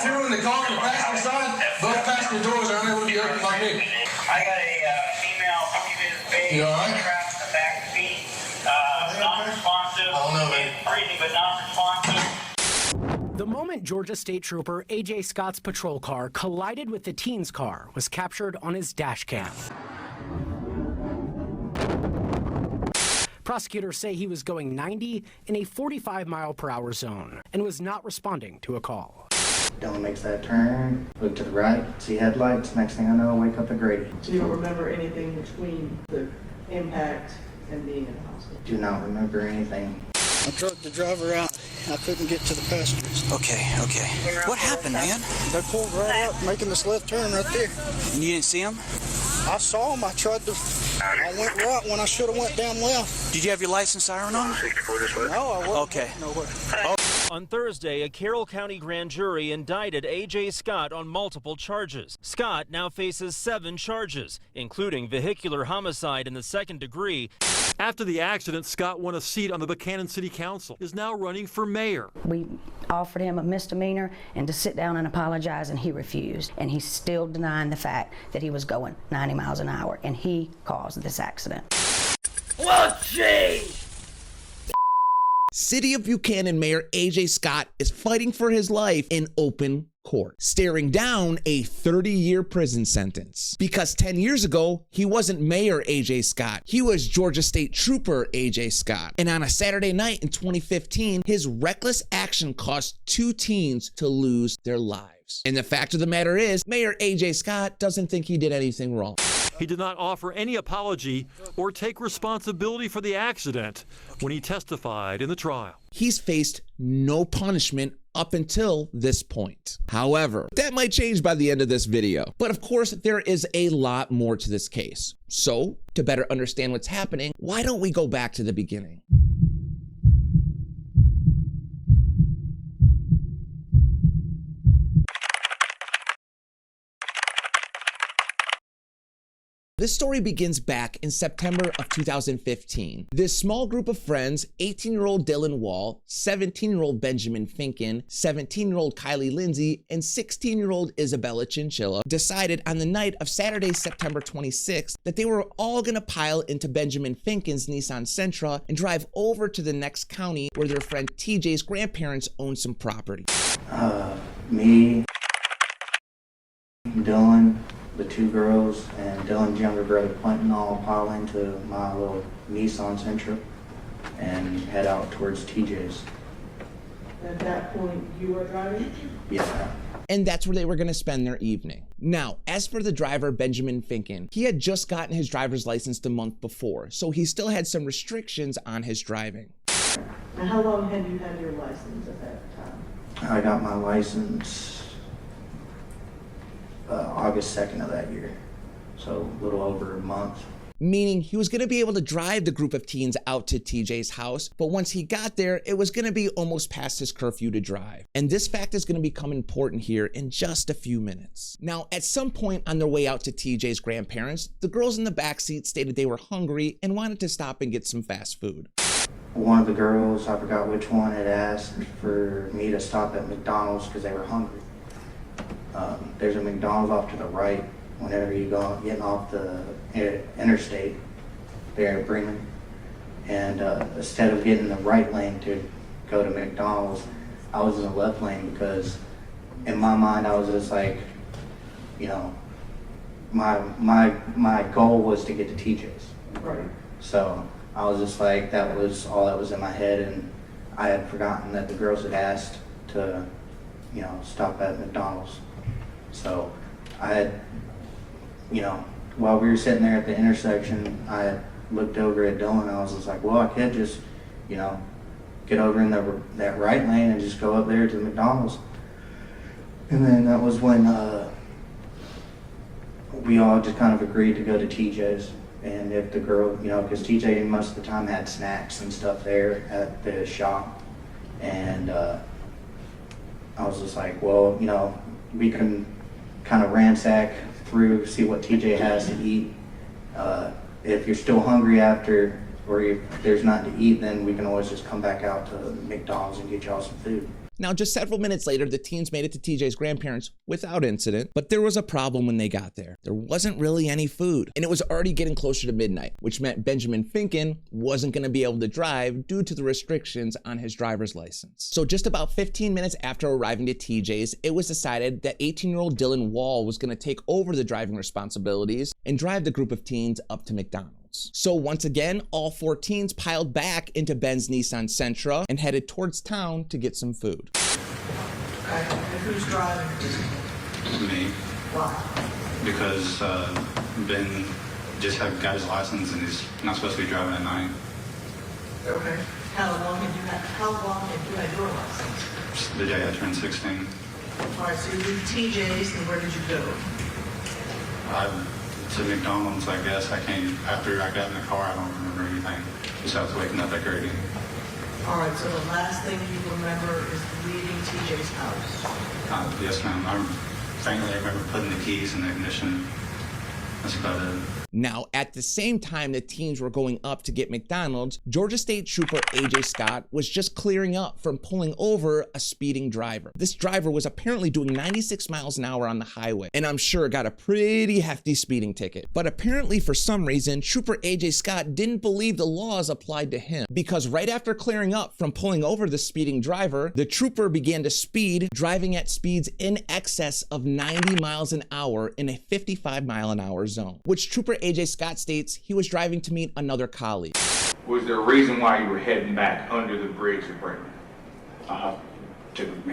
two in the car on the passenger side. Both passenger doors are unable to be opened by me. I got a female baby. You all right? Trapped in the back seat. Non-responsive. I don't know, man. Breathing, but non-responsive. The moment Georgia State Trooper A.J. Scott's patrol car collided with the teen's car was captured on his dash cam. Prosecutors say he was going 90 in a 45-mile-per-hour zone and was not responding to a call. Dillon makes that turn, look to the right, see headlights. Next thing I know, I wake up at Grady. So you don't remember anything between the impact and being in the hospital? Do not remember anything. I drug the driver out. I couldn't get to the passengers. Okay. What happened, man? They pulled right out, making this left turn right there. And you didn't see him? I saw him. I went right when I should have went down left. Did you have your license siren on? No, I wasn't. Okay. Nowhere. On Thursday, a Carroll County grand jury indicted A.J. Scott on multiple charges. Scott now faces 7 charges, including vehicular homicide in the 2nd degree. After the accident, Scott won a seat on the Buchanan City Council, is now running for mayor. We offered him a misdemeanor and to sit down and apologize, and he refused. And he's still denying the fact that he was going 90 miles an hour, and he caused this accident. Well, gee! City of Buchanan Mayor A.J. Scott is fighting for his life in open court, staring down a 30-year prison sentence. Because 10 years ago, he wasn't Mayor A.J. Scott. He was Georgia State Trooper A.J. Scott. And on a Saturday night in 2015, his reckless action caused 2 teens to lose their lives. And the fact of the matter is, Mayor A.J. Scott doesn't think he did anything wrong. He did not offer any apology or take responsibility for the accident when he testified in the trial. He's faced no punishment up until this point. However, that might change by the end of this video. But of course, there is a lot more to this case. So, to better understand what's happening, why don't we go back to the beginning? This story begins back in September of 2015. This small group of friends, 18-year-old Dillon Wall, 17-year-old Benjamin Finken, 17-year-old Kylie Lindsey, and 16-year-old Isabella Chinchilla, decided on the night of Saturday, September 26th, that they were all gonna pile into Benjamin Finken's Nissan Sentra and drive over to the next county where their friend TJ's grandparents owned some property. Me, Dillon, the 2 girls, and Dillon's younger brother Quentin all pile into my little Nissan Sentra and head out towards TJ's. At that point, you were driving? Yeah. And that's where they were going to spend their evening. Now, as for the driver, Benjamin Finken, he had just gotten his driver's license the month before, so he still had some restrictions on his driving. And how long had you had your license at that time? I got my license August 2nd of that year, so a little over a month. Meaning he was going to be able to drive the group of teens out to TJ's house, but once he got there, it was going to be almost past his curfew to drive. And this fact is going to become important here in just a few minutes. Now, at some point on their way out to TJ's grandparents, the girls in the backseat stated they were hungry and wanted to stop and get some fast food. One of the girls, I forgot which one, had asked for me to stop at McDonald's because they were hungry. There's a McDonald's off to the right whenever you go getting off the interstate there at Bremen. And instead of getting the right lane to go to McDonald's, I was in the left lane because in my mind I was just like, you know, my goal was to get to TJ's. Right. So I was just like, that was all that was in my head, and I had forgotten that the girls had asked to, you know, stop at McDonald's. So I had, you know, while we were sitting there at the intersection, I had looked over at Dillon and I was just like, well, I could just, you know, get over in that right lane and just go up there to McDonald's. And then that was when we all just kind of agreed to go to TJ's. And if the girl, you know, because TJ most of the time had snacks and stuff there at the shop. And I was just like, well, you know, we can kind of ransack through, see what TJ has to eat. If you're still hungry after, or if there's nothing to eat, then we can always just come back out to McDonald's and get y'all some food. Now, just several minutes later, the teens made it to TJ's grandparents without incident, but there was a problem when they got there. There wasn't really any food, and it was already getting closer to midnight, which meant Benjamin Finken wasn't going to be able to drive due to the restrictions on his driver's license. So just about 15 minutes after arriving to TJ's, it was decided that 18-year-old Dillon Wall was going to take over the driving responsibilities and drive the group of teens up to McDonald's. So once again, all 4 teens piled back into Ben's Nissan Sentra and headed towards town to get some food. Okay, and who's driving? Me. Why? Because Ben just got his license and he's not supposed to be driving at night. Okay. How long have you had your license? The day I turned 16. All right, so you leave TJ's, and where did you go? To McDonald's, I guess. After I got in the car, I don't remember anything besides waking up at Grady. All right, so the last thing you remember is leaving TJ's house? Yes, ma'am. I faintly remember putting the keys in the ignition. That's about it. Now, at the same time the teens were going up to get McDonald's, Georgia State Trooper AJ Scott was just clearing up from pulling over a speeding driver. This driver was apparently doing 96 miles an hour on the highway, and I'm sure got a pretty hefty speeding ticket. But apparently, for some reason, Trooper AJ Scott didn't believe the laws applied to him, because right after clearing up from pulling over the speeding driver, the trooper began to speed, driving at speeds in excess of 90 miles an hour in a 55-mile-an-hour zone, which Trooper AJ Scott states he was driving to meet another colleague. Was there a reason why you were heading back under the bridge at Brayton?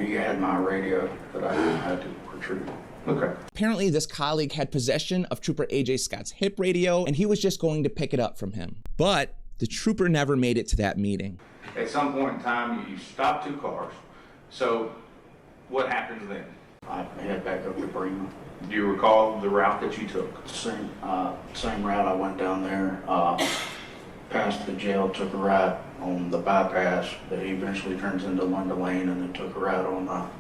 He had my radio that I had to retrieve. Okay. Apparently, this colleague had possession of Trooper AJ Scott's hip radio, and he was just going to pick it up from him. But the trooper never made it to that meeting. At some point in time, you stopped 2 cars. So what happens then? I head back up to Bremen. Do you recall the route that you took? Same route. I went down there, past the jail, took a right on the bypass that eventually turns into Lunda Lane, and then took a right on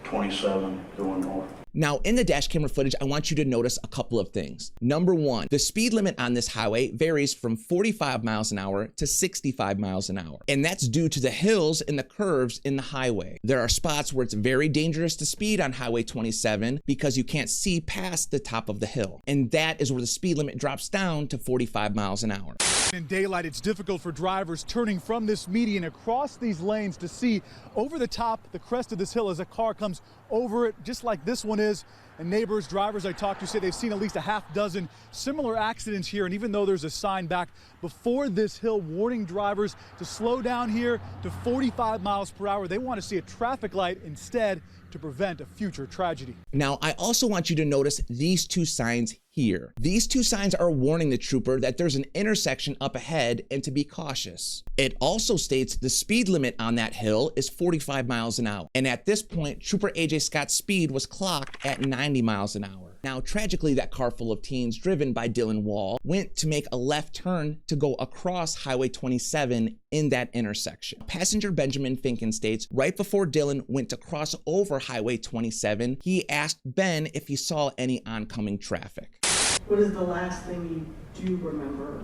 27 going north. Now, in the dash camera footage, I want you to notice a couple of things. Number 1, the speed limit on this highway varies from 45 miles an hour to 65 miles an hour. And that's due to the hills and the curves in the highway. There are spots where it's very dangerous to speed on Highway 27 because you can't see past the top of the hill. And that is where the speed limit drops down to 45 miles an hour. In daylight, it's difficult for drivers turning from this median across these lanes to see over the top, the crest of this hill as a car comes over it, just like this one is. And neighbors, drivers I talked to say they've seen at least a half dozen similar accidents here. And even though there's a sign back before this hill warning drivers to slow down here to 45 miles per hour, they want to see a traffic light instead to prevent a future tragedy. Now, I also want you to notice these 2 signs here. These 2 signs are warning the trooper that there's an intersection up ahead and to be cautious. It also states the speed limit on that hill is 45 miles an hour. And at this point, Trooper AJ Scott's speed was clocked at 90 miles an hour. Now, tragically, that car full of teens driven by Dillon Wall went to make a left turn to go across Highway 27 in that intersection. Passenger Benjamin Finken states right before Dillon went to cross over Highway 27, he asked Ben if he saw any oncoming traffic. What is the last thing you do remember?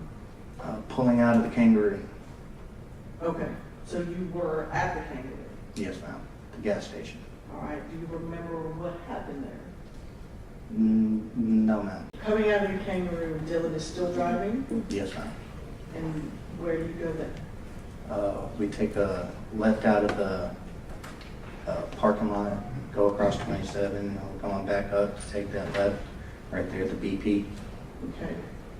Pulling out of the Kangaroo. Okay, so you were at the Kangaroo? Yes, ma'am. The gas station. All right, do you remember what happened there? No, ma'am. Coming out of the Kangaroo, Dillon is still driving? Yes, ma'am. And where do you go then? We take a left out of the parking lot, go across 27, going back up, take that left right there at the BP. Okay.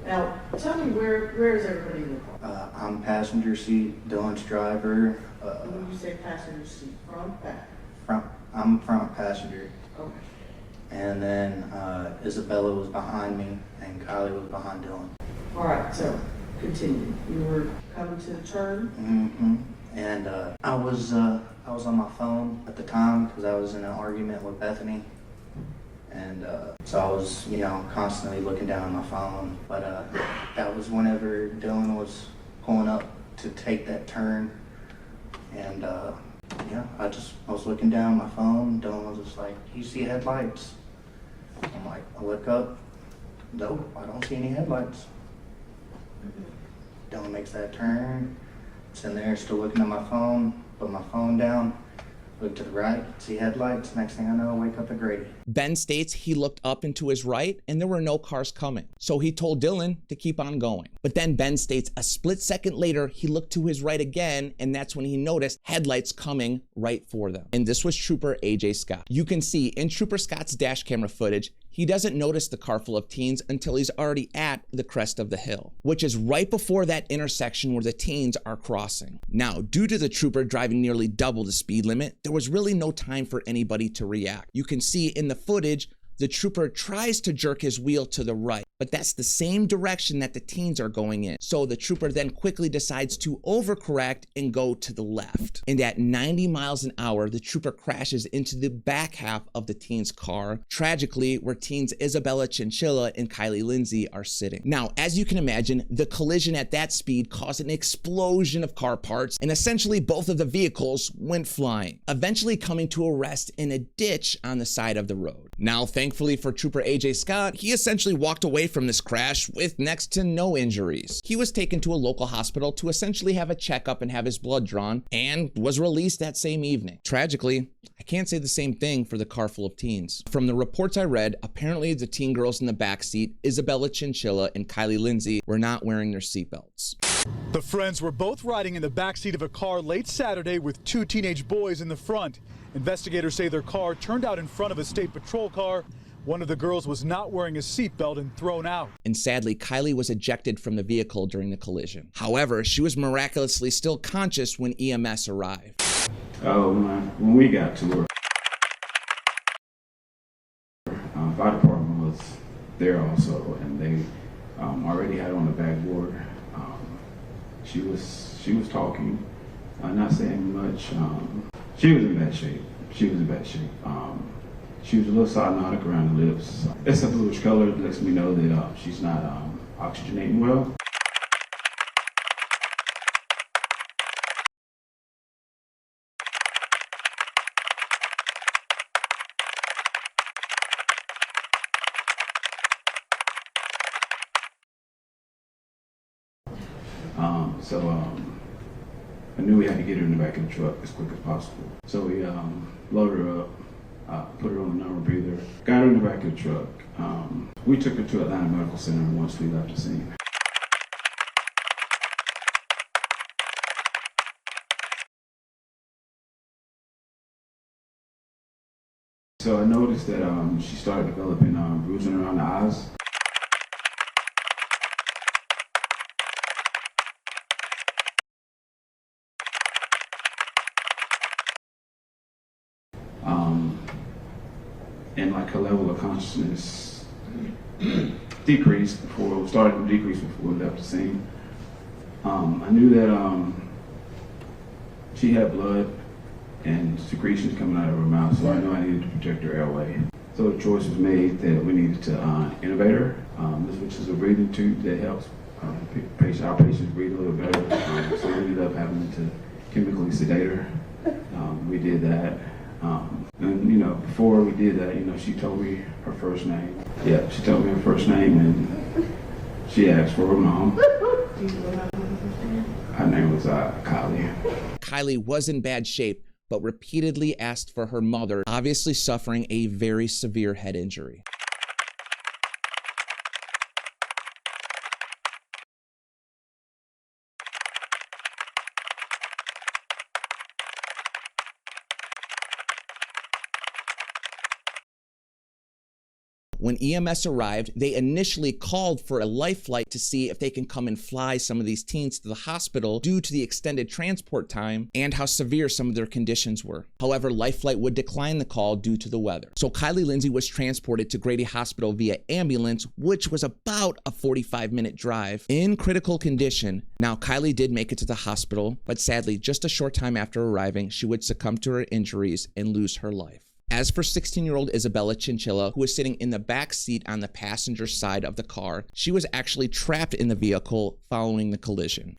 Now, tell me where is everybody in the car? I'm passenger seat, Dillon's driver. When you say passenger seat, front, back? Front. I'm front passenger. Okay. And then Isabella was behind me, and Kylie was behind Dillon. All right, so continue. You were coming to the turn? Mm-hmm. And I was on my phone at the time because I was in an argument with Bethany. And so I was, constantly looking down at my phone. But that was whenever Dillon was pulling up to take that turn. And I was looking down at my phone. Dillon was just like, "You see headlights?" I'm like, I look up. Nope, I don't see any headlights. Dillon makes that turn. It's in there, still looking at my phone. Put my phone down. Look to the right, see headlights. Next thing I know, I wake up at Grady. Ben states he looked up and to his right and there were no cars coming. So he told Dillon to keep on going. But then Ben states a split second later, he looked to his right again, and that's when he noticed headlights coming right for them. And this was Trooper AJ Scott. You can see in Trooper Scott's dash camera footage, he doesn't notice the car full of teens until he's already at the crest of the hill, which is right before that intersection where the teens are crossing. Now, due to the trooper driving nearly double the speed limit, there was really no time for anybody to react. You can see in the footage, the trooper tries to jerk his wheel to the right, but that's the same direction that the teens are going in. So the trooper then quickly decides to overcorrect and go to the left. And at 90 miles an hour, the trooper crashes into the back half of the teens' car, tragically where teens Isabella Chinchilla and Kylie Lindsey are sitting. Now, as you can imagine, the collision at that speed caused an explosion of car parts, and essentially both of the vehicles went flying, eventually coming to a rest in a ditch on the side of the road. Now, thankfully for Trooper AJ Scott, he essentially walked away from this crash with next to no injuries. He was taken to a local hospital to essentially have a checkup and have his blood drawn, and was released that same evening. Tragically, I can't say the same thing for the car full of teens. From the reports I read, apparently the teen girls in the backseat, Isabella Chinchilla and Kylie Lindsey, were not wearing their seatbelts. The friends were both riding in the backseat of a car late Saturday with two teenage boys in the front. Investigators say their car turned out in front of a state patrol car. One of the girls was not wearing a seatbelt and thrown out. And sadly, Kylie was ejected from the vehicle during the collision. However, she was miraculously still conscious when EMS arrived. When we got to her, fire department was there also, and they already had on the backboard. She was talking, not saying much. She was in bad shape. She was a little cyanotic around the lips. It's a bluish color. It lets me know that she's not oxygenating well. I knew we had to get her in the back of the truck as quick as possible. So we loaded her up, put her on the non-rebreather, got her in the back of the truck. We took her to Atlanta Medical Center once we left the scene. So I noticed that she started developing bruising around the eyes. And like her level of consciousness started to decrease before we left the scene. I knew that she had blood and secretions coming out of her mouth, so I knew I needed to protect her airway. So the choice was made that we needed to intubate her, which is a breathing tube that helps our patients breathe a little better. So we ended up having to chemically sedate her. We did that. And before we did that, she told me her first name. Yeah, she told me her first name, and she asked for her mom. Her name was Kylie. Kylie was in bad shape, but repeatedly asked for her mother, obviously suffering a very severe head injury. When EMS arrived, they initially called for a life flight to see if they can come and fly some of these teens to the hospital due to the extended transport time and how severe some of their conditions were. However, life flight would decline the call due to the weather. So Kylie Lindsey was transported to Grady Hospital via ambulance, which was about a 45-minute drive in critical condition. Now, Kylie did make it to the hospital, but sadly, just a short time after arriving, she would succumb to her injuries and lose her life. As for 16-year-old Isabella Chinchilla, who was sitting in the back seat on the passenger side of the car, she was actually trapped in the vehicle following the collision.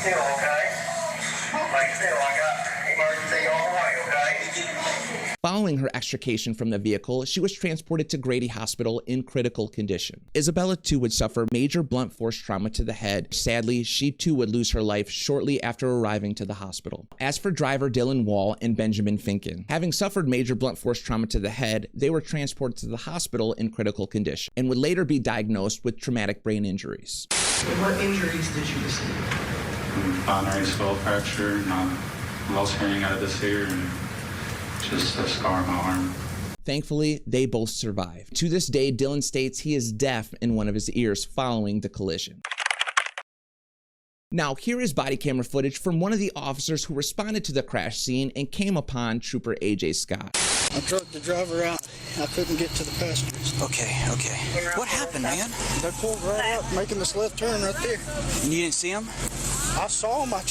still, okay? Lay still, I got emergency on the way, okay? Following her extrication from the vehicle, she was transported to Grady Hospital in critical condition. Isabella too would suffer major blunt force trauma to the head. Sadly, she too would lose her life shortly after arriving to the hospital. As for driver Dillon Wall and Benjamin Finken, having suffered major blunt force trauma to the head, they were transported to the hospital in critical condition and would later be diagnosed with traumatic brain injuries. And what injuries did you receive? Binary skull fracture, lost hearing out of this ear, and just a scar on my arm. Thankfully, they both survived. To this day, Dillon states he is deaf in one of his ears following the collision. Now, here is body camera footage from one of the officers who responded to the crash scene and came upon Trooper AJ Scott. I drugged the driver out. I couldn't get to the passengers. Okay. What happened, man? They pulled right out, making this left turn right there. And you didn't see him? I saw him. I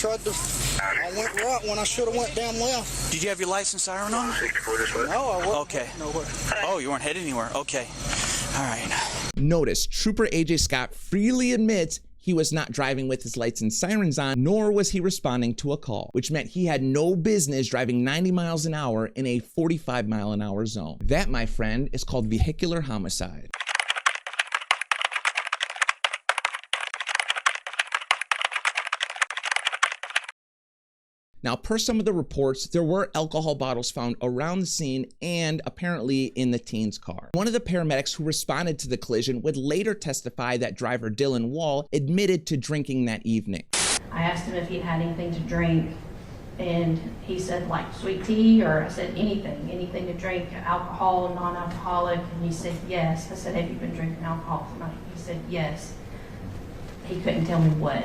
went right when I should have went down left. Did you have your license siren on? No, I wasn't. Okay. Nowhere. Oh, you weren't headed anywhere. Okay. All right. Notice, Trooper AJ Scott freely admits he was not driving with his lights and sirens on, nor was he responding to a call, which meant he had no business driving 90 miles an hour in a 45-mile-an-hour zone. That, my friend, is called vehicular homicide. Now, per some of the reports, there were alcohol bottles found around the scene and apparently in the teen's car. One of the paramedics who responded to the collision would later testify that driver Dillon Wall admitted to drinking that evening. I asked him if he'd had anything to drink, and he said like sweet tea, or I said anything to drink, alcohol, non-alcoholic, and he said yes. I said, have you been drinking alcohol tonight? He said yes. He couldn't tell me what.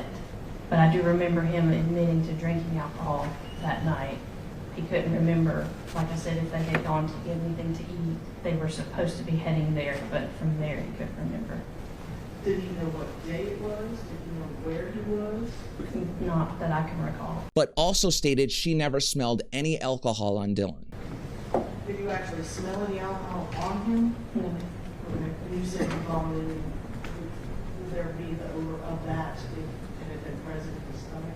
But I do remember him admitting to drinking alcohol that night. He couldn't remember, like I said, if they had gone to get anything to eat. They were supposed to be heading there, but from there he couldn't remember. Did he know what day it was? Did he know where he was? Not that I can recall. But also stated she never smelled any alcohol on Dillon. Did you actually smell any alcohol on him? No. Okay. You said you vomited. Would there be the odor of that if it had been present in his stomach?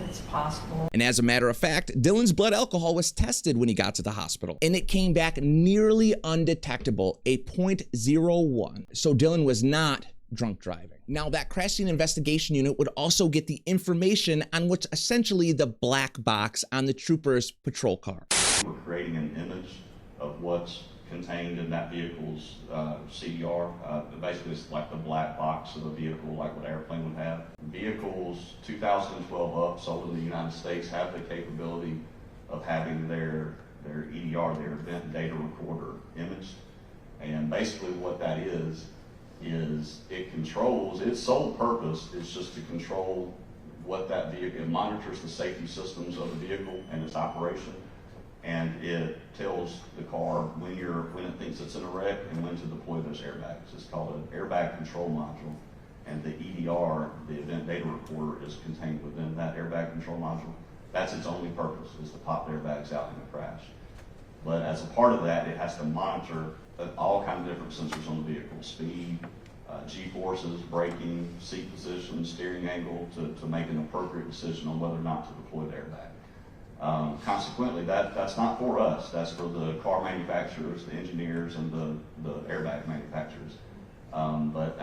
It's possible. And as a matter of fact, Dillon's blood alcohol was tested when he got to the hospital, and it came back nearly undetectable, a 0.01. So Dillon was not drunk driving. Now, that crash scene investigation unit would also get the information on what's essentially the black box on the trooper's patrol car. We're creating an image of what's contained in that vehicle's CDR. Basically, it's like the black box of a vehicle, like what an airplane would have. Vehicles 2012 up, sold in the United States, have the capability of having their EDR, their event data recorder, imaged. And basically what that is it controls, its sole purpose is just to control what that vehicle, it monitors the safety systems of the vehicle and its operation. And it tells the car when it thinks it's in a wreck and when to deploy those airbags. It's called an airbag control module. And the EDR, the event data recorder, is contained within that airbag control module. That's its only purpose, is to pop the airbags out in a crash. But as a part of that, it has to monitor all kinds of different sensors on the vehicle: speed, G-forces, braking, seat position, steering angle, to make an appropriate decision on whether or not to deploy the airbag. Consequently, that's not for us. That's for the car manufacturers, the engineers, and the airbag manufacturers. But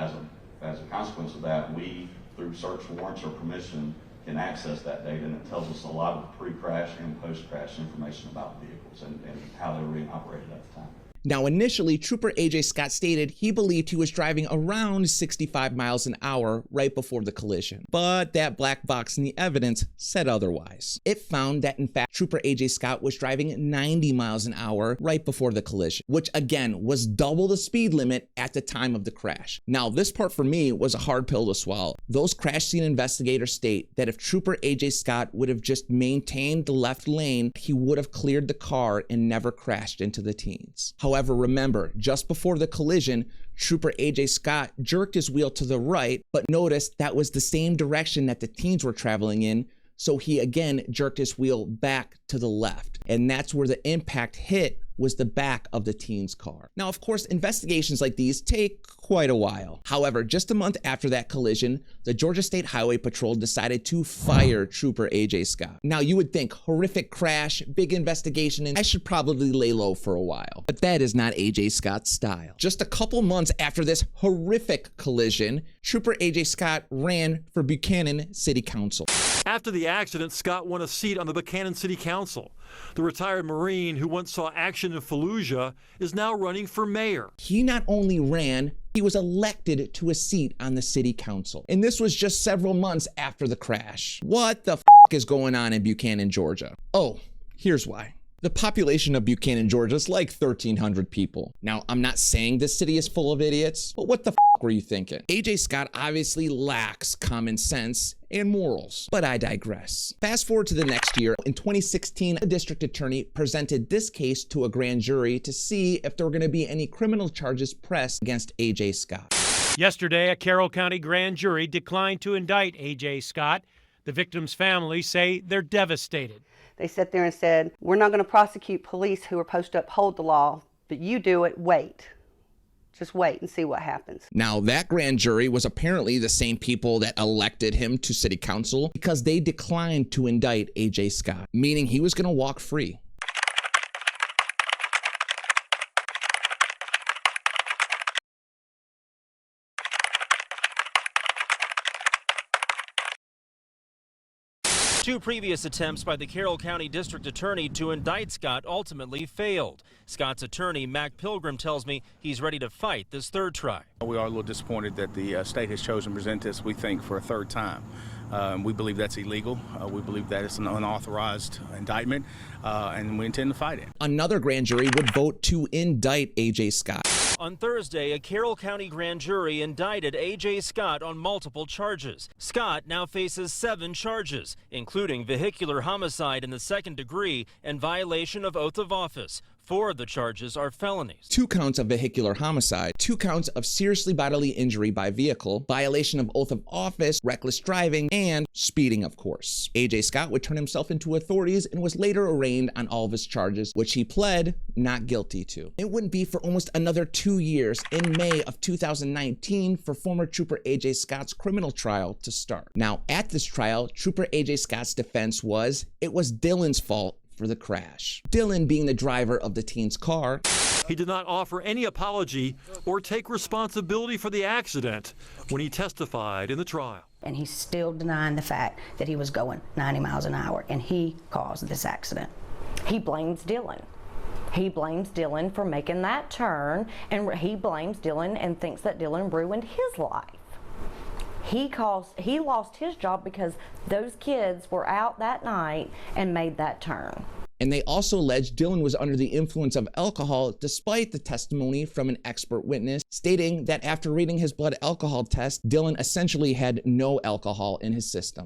as a consequence of that, we, through search warrants or permission, can access that data, and it tells us a lot of pre-crash and post-crash information about the vehicles and how they were being operated at the time. Now, initially, Trooper AJ Scott stated he believed he was driving around 65 miles an hour right before the collision, but that black box in the evidence said otherwise. It found that, in fact, Trooper AJ Scott was driving 90 miles an hour right before the collision, which again was double the speed limit at the time of the crash. Now, this part for me was a hard pill to swallow. Those crash scene investigators state that if Trooper AJ Scott would have just maintained the left lane, he would have cleared the car and never crashed into the teens. However, remember, just before the collision, Trooper AJ Scott jerked his wheel to the right, but notice that was the same direction that the teens were traveling in, so he again jerked his wheel back to the left. And that's where the impact hit was the back of the teen's car. Now, of course, investigations like these take quite a while. However, just a month after that collision, the Georgia State Highway Patrol decided to fire Trooper AJ Scott. Now, you would think horrific crash, big investigation, and I should probably lay low for a while. But that is not AJ Scott's style. Just a couple months after this horrific collision, Trooper AJ Scott ran for Buchanan City Council. After the accident, Scott won a seat on the Buchanan City Council. The retired Marine who once saw action in Fallujah is now running for mayor. He not only ran, he was elected to a seat on the city council. And this was just several months after the crash. What the f is going on in Buchanan, Georgia? Oh, here's why. The population of Buchanan, Georgia is like 1,300 people. Now, I'm not saying this city is full of idiots, but what the f were you thinking? AJ Scott obviously lacks common sense and morals, but I digress. Fast forward to the next year. In 2016, a district attorney presented this case to a grand jury to see if there were going to be any criminal charges pressed against AJ Scott. Yesterday, a Carroll County grand jury declined to indict AJ Scott. The victim's family say they're devastated. They sat there and said, we're not going to prosecute police who are supposed to uphold the law, but you do it, wait. Just wait and see what happens. Now, that grand jury was apparently the same people that elected him to city council because they declined to indict AJ Scott, meaning he was going to walk free. Two previous attempts by the Carroll County District Attorney to indict Scott ultimately failed. Scott's attorney, Mac Pilgrim, tells me he's ready to fight this third try. We are a little disappointed that the state has chosen to present this, we think, for a third time. We believe that's illegal. We believe that it's an unauthorized indictment, and we intend to fight it. Another grand jury would vote to indict AJ Scott. On Thursday, a Carroll County grand jury indicted AJ Scott on multiple charges. Scott now faces 7 charges, including vehicular homicide in the 2nd degree and violation of oath of office. 4 of the charges are felonies. 2 counts of vehicular homicide, 2 counts of seriously bodily injury by vehicle, violation of oath of office, reckless driving, and speeding, of course. AJ Scott would turn himself into authorities and was later arraigned on all of his charges, which he pled not guilty to. It wouldn't be for almost another 2 years in May of 2019 for former Trooper AJ Scott's criminal trial to start. Now, at this trial, Trooper AJ Scott's defense was it was Dillon's fault for the crash. Dillon being the driver of the teen's car. He did not offer any apology or take responsibility for the accident when he testified in the trial. And he's still denying the fact that he was going 90 miles an hour and he caused this accident. He blames Dillon. He blames Dillon for making that turn, and he blames Dillon and thinks that Dillon ruined his life. He lost his job because those kids were out that night and made that turn. And they also alleged Dillon was under the influence of alcohol, despite the testimony from an expert witness stating that after reading his blood alcohol test, Dillon essentially had no alcohol in his system.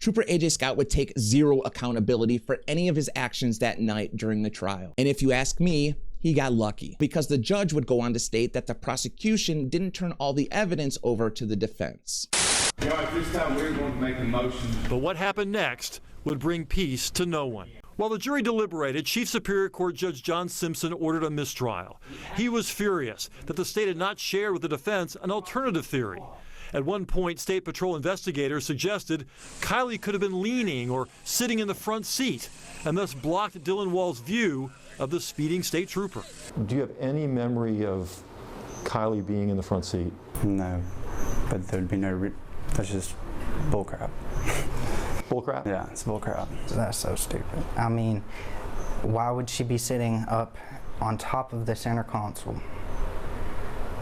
Trooper AJ Scott would take zero accountability for any of his actions that night during the trial. And if you ask me, he got lucky, because the judge would go on to state that the prosecution didn't turn all the evidence over to the defense. At this time, we're going to make a motion. But what happened next would bring peace to no one. While the jury deliberated, Chief Superior Court Judge John Simpson ordered a mistrial. He was furious that the state had not shared with the defense an alternative theory. At one point, State Patrol investigators suggested Kylie could have been leaning or sitting in the front seat and thus blocked Dillon Wall's view of the speeding state trooper. Do you have any memory of Kylie being in the front seat? No, but there'd be no, that's just bullcrap. Bullcrap? Yeah, it's bullcrap. That's so stupid. I mean, why would she be sitting up on top of the center console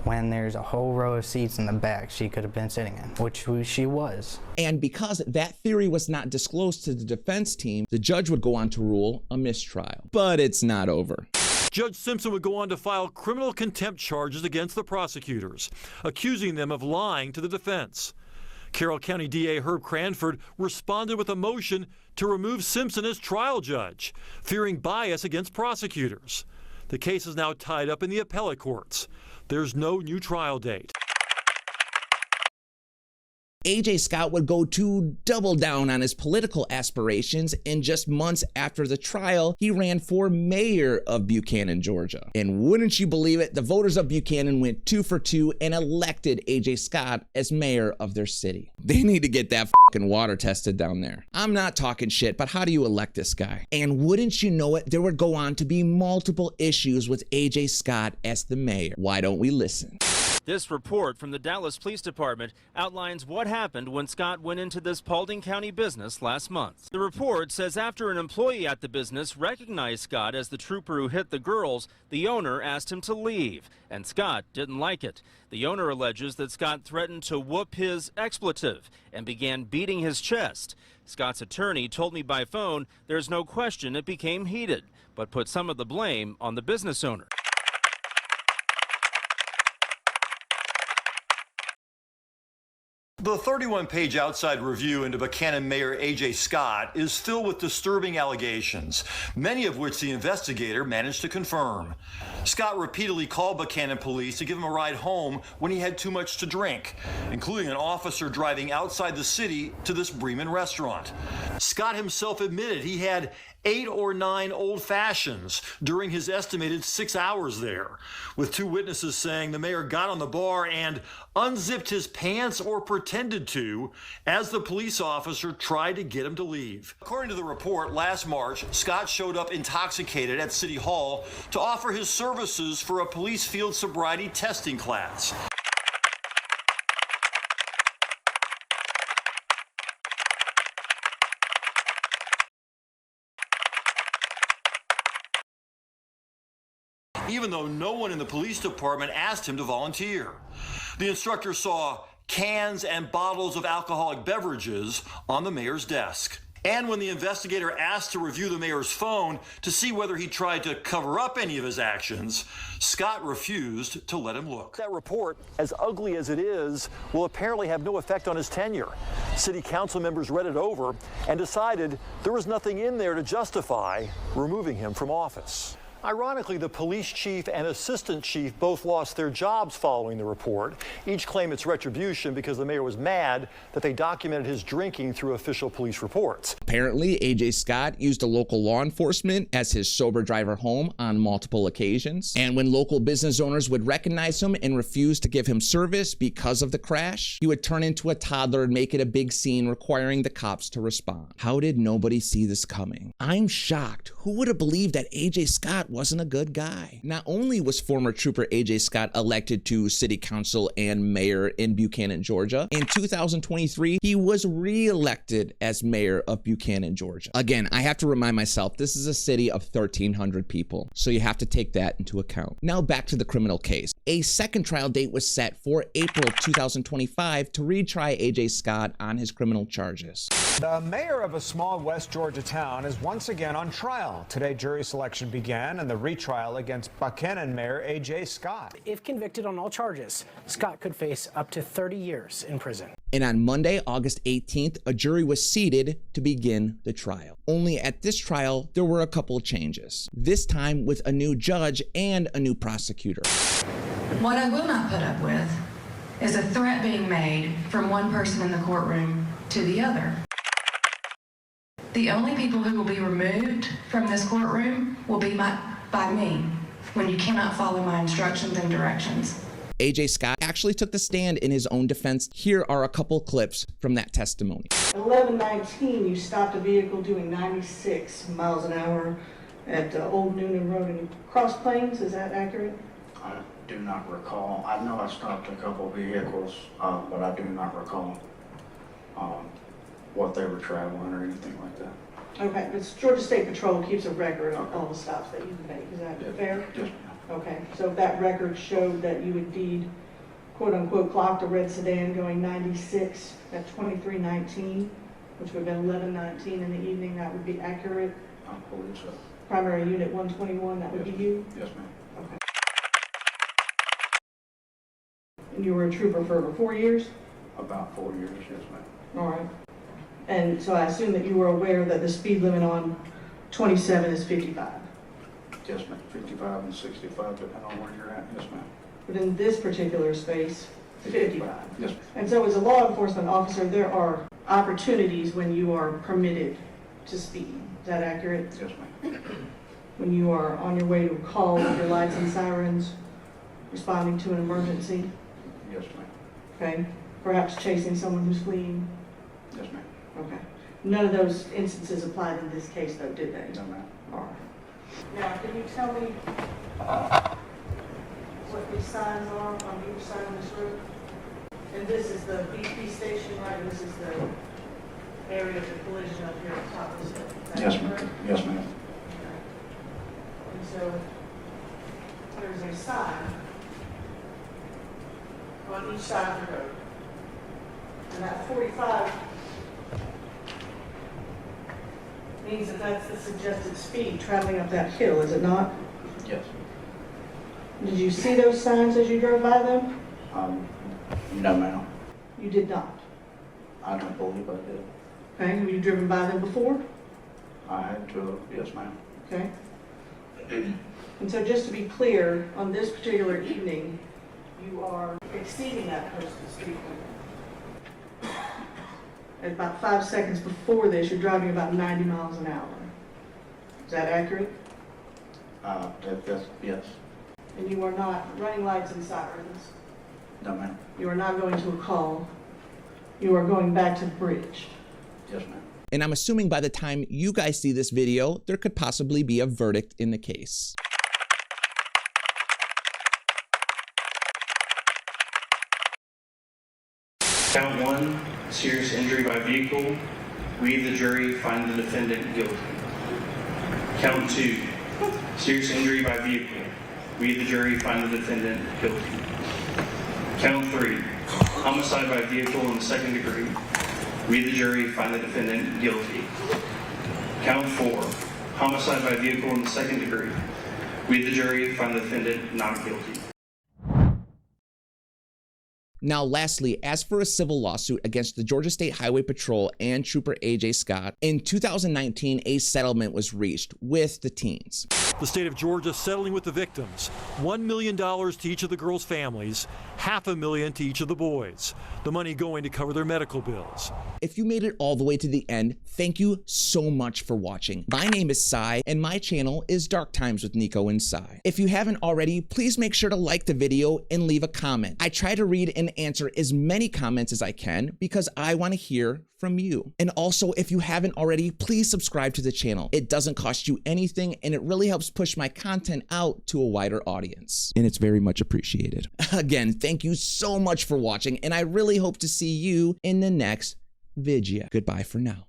when there's a whole row of seats in the back she could have been sitting in, which she was? And because that theory was not disclosed to the defense team, the judge would go on to rule a mistrial. But it's not over. Judge Simpson would go on to file criminal contempt charges against the prosecutors, accusing them of lying to the defense. Carroll County DA Herb Cranford responded with a motion to remove Simpson as trial judge, fearing bias against prosecutors. The case is now tied up in the appellate courts. There's no new trial date. AJ Scott would go to double down on his political aspirations, and just months after the trial, he ran for mayor of Buchanan, Georgia. And wouldn't you believe it, the voters of Buchanan went 2 for 2 and elected AJ Scott as mayor of their city. They need to get that fucking water tested down there. I'm not talking shit, but how do you elect this guy? And wouldn't you know it, there would go on to be multiple issues with AJ Scott as the mayor. Why don't we listen? This report from the Dallas Police Department outlines what happened when Scott went into this Paulding County business last month. The report says after an employee at the business recognized Scott as the trooper who hit the girls, the owner asked him to leave, and Scott didn't like it. The owner alleges that Scott threatened to whoop his expletive and began beating his chest. Scott's attorney told me by phone there's no question it became heated, but put some of the blame on the business owner. The 31-page outside review into Buchanan Mayor A.J. Scott is filled with disturbing allegations, many of which the investigator managed to confirm. Scott repeatedly called Buchanan police to give him a ride home when he had too much to drink, including an officer driving outside the city to this Bremen restaurant. Scott himself admitted he had 8 or 9 old fashions during his estimated 6 hours there, with 2 witnesses saying the mayor got on the bar and unzipped his pants or pretended to as the police officer tried to get him to leave. According to the report, last March, Scott showed up intoxicated at City Hall to offer his services for a police field sobriety testing class. Even though no one in the police department asked him to volunteer. The instructor saw cans and bottles of alcoholic beverages on the mayor's desk. And when the investigator asked to review the mayor's phone to see whether he tried to cover up any of his actions, Scott refused to let him look. That report, as ugly as it is, will apparently have no effect on his tenure. City council members read it over and decided there was nothing in there to justify removing him from office. Ironically, the police chief and assistant chief both lost their jobs following the report. Each claim it's retribution because the mayor was mad that they documented his drinking through official police reports. Apparently, AJ Scott used a local law enforcement as his sober driver home on multiple occasions. And when local business owners would recognize him and refuse to give him service because of the crash, he would turn into a toddler and make it a big scene, requiring the cops to respond. How did nobody see this coming? I'm shocked. Who would have believed that AJ Scott wasn't a good guy? Not only was former trooper AJ Scott elected to city council and mayor in Buchanan, Georgia, in 2023, he was re-elected as mayor of Buchanan, Georgia. Again, I have to remind myself, this is a city of 1,300 people, so you have to take that into account. Now back to the criminal case. A second trial date was set for April 2025 to retry AJ Scott on his criminal charges. The mayor of a small West Georgia town is once again on trial. Today, jury selection began and the retrial against Buchanan Mayor A.J. Scott. If convicted on all charges, Scott could face up to 30 years in prison. And on Monday, August 18th, a jury was seated to begin the trial. Only at this trial, there were a couple changes. This time with a new judge and a new prosecutor. What I will not put up with is a threat being made from one person in the courtroom to the other. The only people who will be removed from this courtroom will be by me when you cannot follow my instructions and directions. AJ Scott actually took the stand in his own defense. Here are a couple clips from that testimony. At 11:19, you stopped a vehicle doing 96 miles an hour at Old Noonan Road in Cross Plains. Is that accurate? I do not recall. I know I stopped a couple vehicles, but I do not recall what they were traveling or anything like that. Okay, but Georgia State Patrol keeps a record of all the stops that you've made. Is that fair? Yes. Okay, so if that record showed that you indeed, quote unquote, clocked a red sedan going 96 at 23:19, which would have been 11:19 in the evening, that would be accurate? I believe so. Primary Unit 121, that would be you? Yes, ma'am. Okay. And you were a trooper for over 4 years? About 4 years, yes, ma'am. All right. And so I assume that you were aware that the speed limit on 27 is 55? Yes, ma'am. 55 and 65, depending on where you're at. Yes, ma'am. But in this particular space, 55. Yes, ma'am. And so as a law enforcement officer, there are opportunities when you are permitted to speed. Is that accurate? Yes, ma'am. When you are on your way to a call with your lights and sirens, responding to an emergency, Yes, ma'am. okay? Perhaps chasing someone who's fleeing, Yes, ma'am. okay? None of those instances applied in this case though, did they? No, ma'am. All right. Now, can you tell me what these signs are on each side of this road? And this is the BP station, right? And this is the area of the collision up here at the top of this hill. Is that Yes, correct? ma'am. Yes, ma'am. And so there's a sign on each side of the road. And that 45 means that that's the suggested speed traveling up that hill, is it not? Yes. Did you see those signs as you drove by them? No, ma'am. You did not. I don't believe I did. Okay, have you driven by them before? I had to, yes, ma'am. Okay. And so just to be clear, on this particular evening, you are exceeding that posted speed limit. At about 5 seconds before this, you're driving about 90 miles an hour. Is that accurate? Yes. And you are not running lights and sirens. No, ma'am. You are not going to a call. You are going back to the bridge. Yes, ma'am. And I'm assuming by the time you guys see this video, there could possibly be a verdict in the case. Count 1, serious injury by vehicle. We, the jury, find the defendant guilty. Count 2, serious injury by vehicle. We, the jury, find the defendant guilty. Count 3, homicide by vehicle in the second degree. We, the jury, find the defendant guilty. Count 4, homicide by vehicle in the second degree. We, the jury, find the defendant not guilty. Now, lastly, as for a civil lawsuit against the Georgia State Highway Patrol and Trooper A.J. Scott, in 2019, a settlement was reached with the teens. The state of Georgia settling with the victims, $1 million to each of the girls' families, $500,000 to each of the boys. The money going to cover their medical bills. If you made it all the way to the end, thank you so much for watching. My name is Sai, and my channel is Dark Times with Nico and Sai. If you haven't already, please make sure to like the video and leave a comment. I try to read and answer as many comments as I can because I want to hear from you. And also, if you haven't already, please subscribe to the channel. It doesn't cost you anything, and it really helps push my content out to a wider audience. And it's very much appreciated. Again, thank you so much for watching, and I really hope to see you in the next video. Goodbye for now.